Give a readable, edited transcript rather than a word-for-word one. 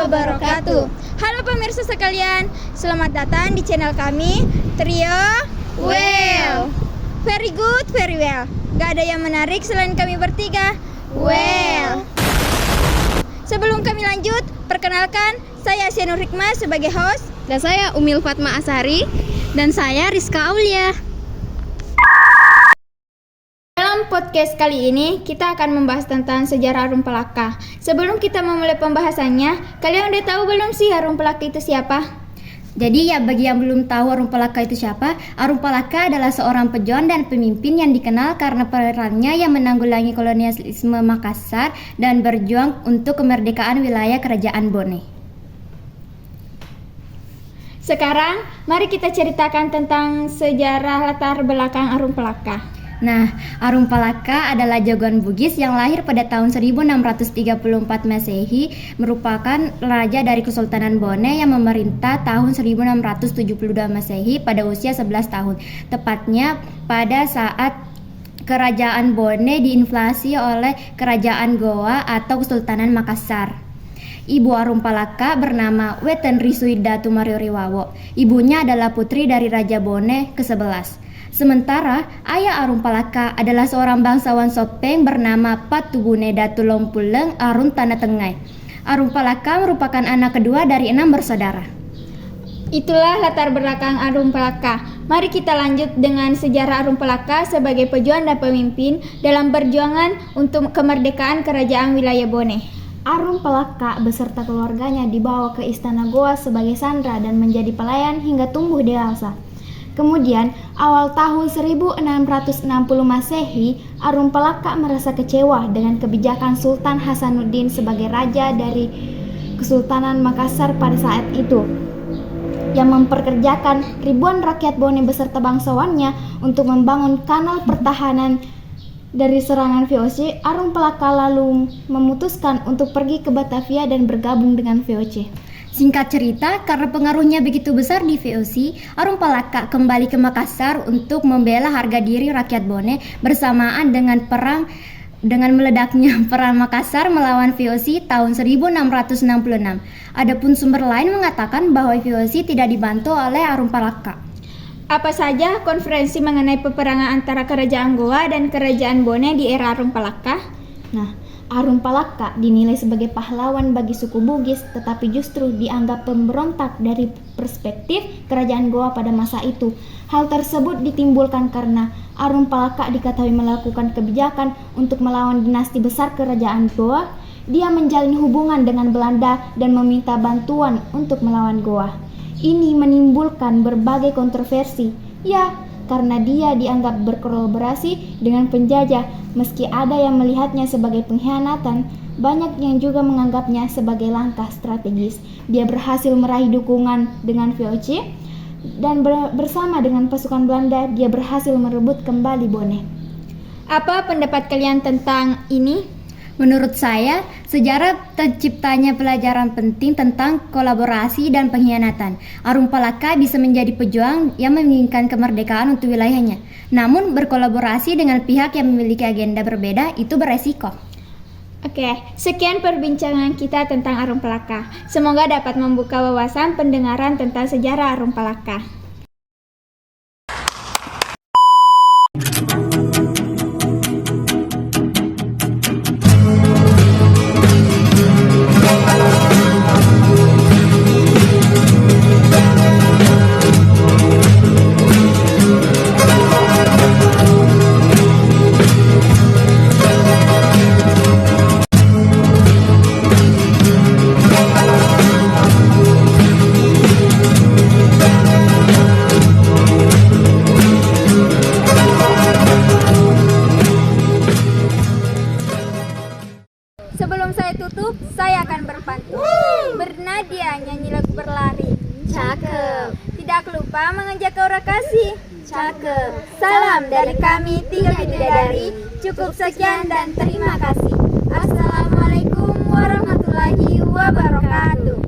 wabarakatuh. Halo pemirsa sekalian, selamat datang di channel kami Trio Well. Very good, very well. Gak ada yang menarik selain kami bertiga. Well. Sebelum kami lanjut, perkenalkan, saya Sianur Hikmah sebagai host. Dan saya Umil Fatma Asari. Dan saya Rizka Aulia. Dalam podcast kali ini, kita akan membahas tentang sejarah Arum Palaka. Sebelum kita memulai pembahasannya, kalian udah tahu belum sih Arum Palaka itu siapa? Jadi ya bagi yang belum tahu Arum Palaka itu siapa, Arum Palaka adalah seorang pejuang dan pemimpin yang dikenal karena perannya yang menanggulangi kolonialisme Makassar dan berjuang untuk kemerdekaan wilayah Kerajaan Bone. Sekarang, mari kita ceritakan tentang sejarah latar belakang Arum Palaka. Nah, Arum Palaka adalah jagoan Bugis yang lahir pada tahun 1634 Masehi, merupakan raja dari Kesultanan Bone yang memerintah tahun 1672 Masehi pada usia 11 tahun. Tepatnya pada saat Kerajaan Bone diinvasi oleh Kerajaan Goa atau Kesultanan Makassar. Ibu Arum Palaka bernama Weten Risuida Tumarioriwawo. Ibunya adalah putri dari Raja Bone ke-11. Sementara ayah Arum Palaka adalah seorang bangsawan Sopeng bernama Patubune Datulompuleng Arun Tanah Tengai. Arum Palaka merupakan anak kedua dari 6 bersaudara. Itulah latar belakang Arum Palaka. Mari kita lanjut dengan sejarah Arum Palaka sebagai pejuang dan pemimpin dalam perjuangan untuk kemerdekaan kerajaan wilayah Bone. Arum Palaka beserta keluarganya dibawa ke Istana Goa sebagai sandera dan menjadi pelayan hingga tumbuh dewasa. Kemudian, awal tahun 1660 Masehi, Arum Palaka merasa kecewa dengan kebijakan Sultan Hasanuddin sebagai raja dari Kesultanan Makassar pada saat itu, yang memperkerjakan ribuan rakyat Bone beserta bangsawannya untuk membangun kanal pertahanan dari serangan VOC. Arum Palaka lalu memutuskan untuk pergi ke Batavia dan bergabung dengan VOC. Singkat cerita, karena pengaruhnya begitu besar di VOC, Arum Palaka kembali ke Makassar untuk membela harga diri rakyat Bone bersamaan dengan meledaknya perang Makassar melawan VOC tahun 1666. Adapun sumber lain mengatakan bahwa VOC tidak dibantu oleh Arum Palaka. Apa saja konferensi mengenai peperangan antara Kerajaan Goa dan Kerajaan Bone di era Arum Palaka? Nah, Arum Palaka dinilai sebagai pahlawan bagi suku Bugis, tetapi justru dianggap pemberontak dari perspektif Kerajaan Goa pada masa itu. Hal tersebut ditimbulkan karena Arum Palaka diketahui melakukan kebijakan untuk melawan dinasti besar Kerajaan Goa. Dia menjalin hubungan dengan Belanda dan meminta bantuan untuk melawan Goa. Ini menimbulkan berbagai kontroversi. Ya, karena dia dianggap berkolaborasi dengan penjajah. Meski ada yang melihatnya sebagai pengkhianatan, banyak yang juga menganggapnya sebagai langkah strategis. Dia berhasil meraih dukungan dengan VOC dan bersama dengan pasukan Belanda dia berhasil merebut kembali Bone. Apa pendapat kalian tentang ini? Menurut saya, sejarah terciptanya pelajaran penting tentang kolaborasi dan pengkhianatan. Arum Palaka bisa menjadi pejuang yang menginginkan kemerdekaan untuk wilayahnya. Namun berkolaborasi dengan pihak yang memiliki agenda berbeda itu beresiko. Oke, sekian perbincangan kita tentang Arum Palaka. Semoga dapat membuka wawasan pendengaran tentang sejarah Arum Palaka. Sebelum saya tutup, saya akan berpantun. Bernadia nyanyi lagu berlari. Cakep. Tidak lupa mengajak aura kasih. Cakep. Salam dari kami 3 bidadari. Cukup sekian dan terima kasih. Assalamualaikum warahmatullahi wabarakatuh.